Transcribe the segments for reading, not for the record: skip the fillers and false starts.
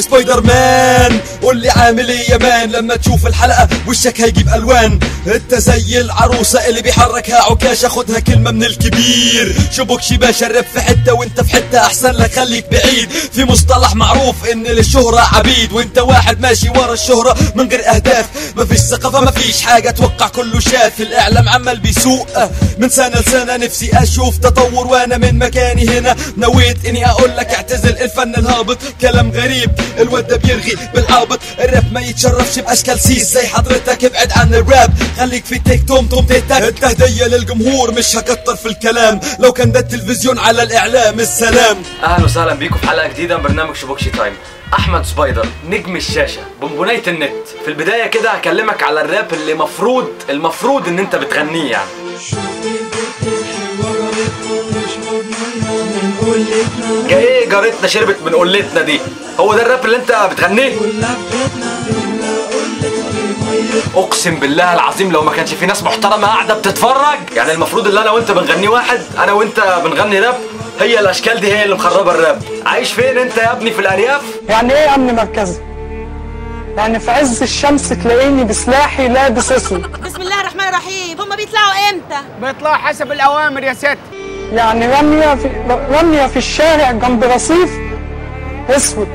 سبايدر مان. قول لي عامل ايه يا مان لما تشوف الحلقة وشك هيجيب الوان. انت زي العروسة اللي بيحركها عكاشة، خدها كلمة من الكبير. شبكش باشا الراب في حتة وانت في حتة، احسن لك خليك بعيد. في مصطلح معروف ان للشهرة عبيد، وانت واحد ماشي ورا الشهرة من غير اهداف. مفيش ثقافة مفيش حاجة، توقع كله شاف. الاعلام عمال بيسوق من سنة لسنة، نفسي اشوف تطور وانا من مكاني هنا. نويت اني اقول لك اعتزل الفن الهابط، كلام غريب الواد ده بيرغي بالعابط. الراب ما يتشرفش باشكال سيس زي حضرتك، ابعد عن الراب خليك في تيك توم توم تيك تاك. انت هدية للجمهور مش هكتر في الكلام، لو كان ده التلفزيون على الاعلام السلام. اهلا وسهلا بيكم في حلقة جديدة من برنامج شبوكشي تايم. احمد سبايدر نجم الشاشة بونبوناية النت. في البداية كده هكلمك على الراب اللي المفروض ان انت بتغنيه يعني. ايه جارتنا شربت من قلتنا دي، هو ده الراب اللي انت بتغنيه؟ اقسم بالله العظيم لو ما كانش في ناس محترمه قاعده بتتفرج. يعني المفروض اللي انا وانت بنغني واحد، انا وانت بنغني راب. هي الاشكال دي هي اللي مخربه الراب. عايش فين انت يا ابني؟ في الارياف؟ يعني ايه امن مركزي؟ يعني في عز الشمس تلاقيني بسلاحي لابس اسود. بسم الله الرحمن الرحيم. هما بيطلعوا امتى؟ بيطلعوا حسب الاوامر يا ست. يعني رمية في الشارع جنب رصيف اسود.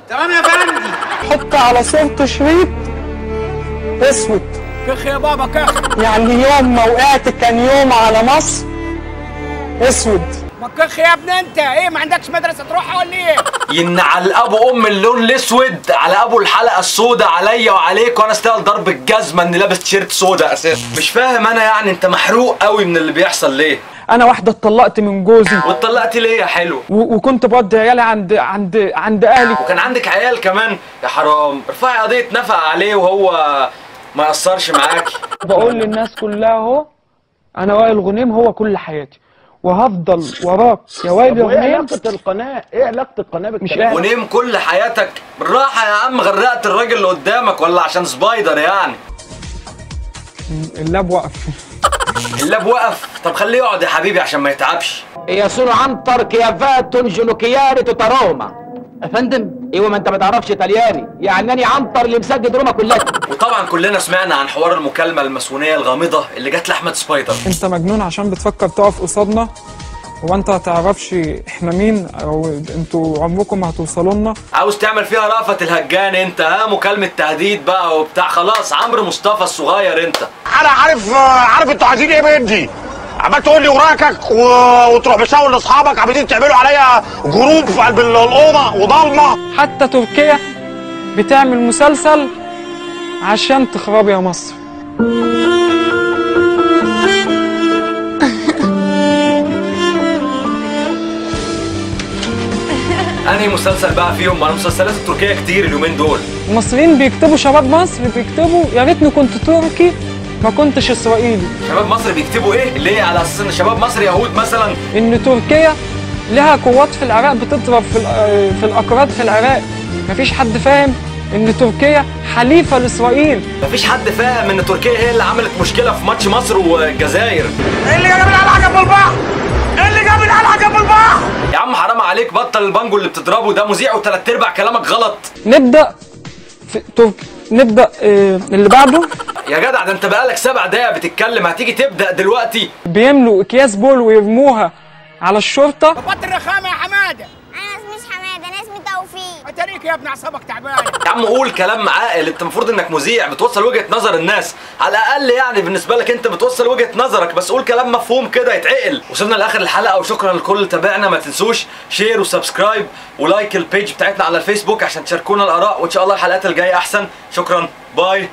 تمام يا فندم. حط على صورته شريط اسود. كخ يا بابا كخ. يعني يوم ما وقعت كان يوم على مصر اسود. ما كخ يا ابني انت، ايه ما عندكش مدرسه تروحها ولا ايه؟ ينعل ابو ام اللون الاسود على ابو الحلقه السوداء عليا وعليك، وانا استاهل ضرب الجزمه اني لابس تيشيرت سوداء اساسا. مش فاهم انا يعني انت محروق قوي من اللي بيحصل ليه؟ انا واحده اتطلقت من جوزي. واتطلقتي ليه يا حلو؟ وكنت بودي عيالي عند اهلي. وكان عندك عيال كمان؟ يا حرام، ارفعي قضيه نفقه عليه وهو ما يقصرش معاكي. بقول للناس كلها اهو، انا وائل غنيم هو كل حياتي، وهفضل وراك يا وائل يا غنيم. ايه علاقة القناة؟ ايه علاقة القناة بالكلام؟ غنيم كل حياتك؟ بالراحة يا عم، غرقت الراجل اللي قدامك ولا عشان سبايدر يعني؟ اللاب وقف. اللاب وقف؟ طب خليه يقعد يا حبيبي عشان ما يتعبش. يصول عنتر كيافات جلوكياري تتروما. يا فندم ايوه، ما انت ما تعرفش ايطالياني، يعني انا عنتر اللي مسجد روما كلها. وطبعا كلنا سمعنا عن حوار المكالمة الماسونية الغامضة اللي جت لأحمد سبايدر. انت مجنون عشان بتفكر تقف قصادنا؟ هو انت هتعرفش احنا مين، او انتوا عمركم ما هتوصلوا لنا؟ عاوز تعمل فيها رأفت الهجان انت، ها؟ مكالمة تهديد بقى وبتاع. خلاص عمرو مصطفى الصغير انت. انا عارف انتوا عايزين ايه مني. عمال تقول لي وراكك وتروح مشاور لاصحابك عمالين تعملوا عليا جروب في قلب الاوضه وضلمه. حتى تركيا بتعمل مسلسل عشان تخرب يا مصر. انهي مسلسل بقى فيهم؟ ما المسلسلات التركية كتير اليومين دول. المصريين بيكتبوا، شباب مصر بيكتبوا يا ريتني كنت تركي ما كنتش اسرائيلي. شباب مصر بيكتبوا ايه؟ ليه؟ على اساس ان شباب مصر يهود مثلا؟ ان تركيا لها قوات في العراق بتضرب في الاكراد في العراق. مفيش حد فاهم ان تركيا حليفه لاسرائيل. مفيش حد فاهم ان تركيا هي اللي عملت مشكله في ماتش مصر والجزائر. ايه اللي جاب القلعه جنب البحر؟ ايه اللي جاب القلعه جنب البحر؟ يا عم حرام عليك، بطل البانجو اللي بتضربه ده، مذيع وثلاث ارباع كلامك غلط. نبدا اللي بعده. يا جدع ده انت بقالك 7 دقايق بتتكلم، هتيجي تبدا دلوقتي؟ بيملوا اكياس بول ويرموها على الشرطه. بطل الرخامه يا حماده. انا اسمي حماده. انا اسمي توفيق. اتاريك يا ابني اعصابك تعبانه. يا عم قول كلام عاقل، انت المفروض انك مذيع بتوصل وجهه نظر الناس على الاقل، يعني بالنسبه لك انت بتوصل وجهه نظرك، بس قول كلام مفهوم كده يتعقل. وصلنا لاخر الحلقه وشكرا لكل اللي تابعنا. ما تنسوش شير وسبسكرايب ولايك البيج بتاعتنا على الفيسبوك عشان تشاركونا الاراء، وان شاء الله الحلقات الجايه احسن. شكرا، باي.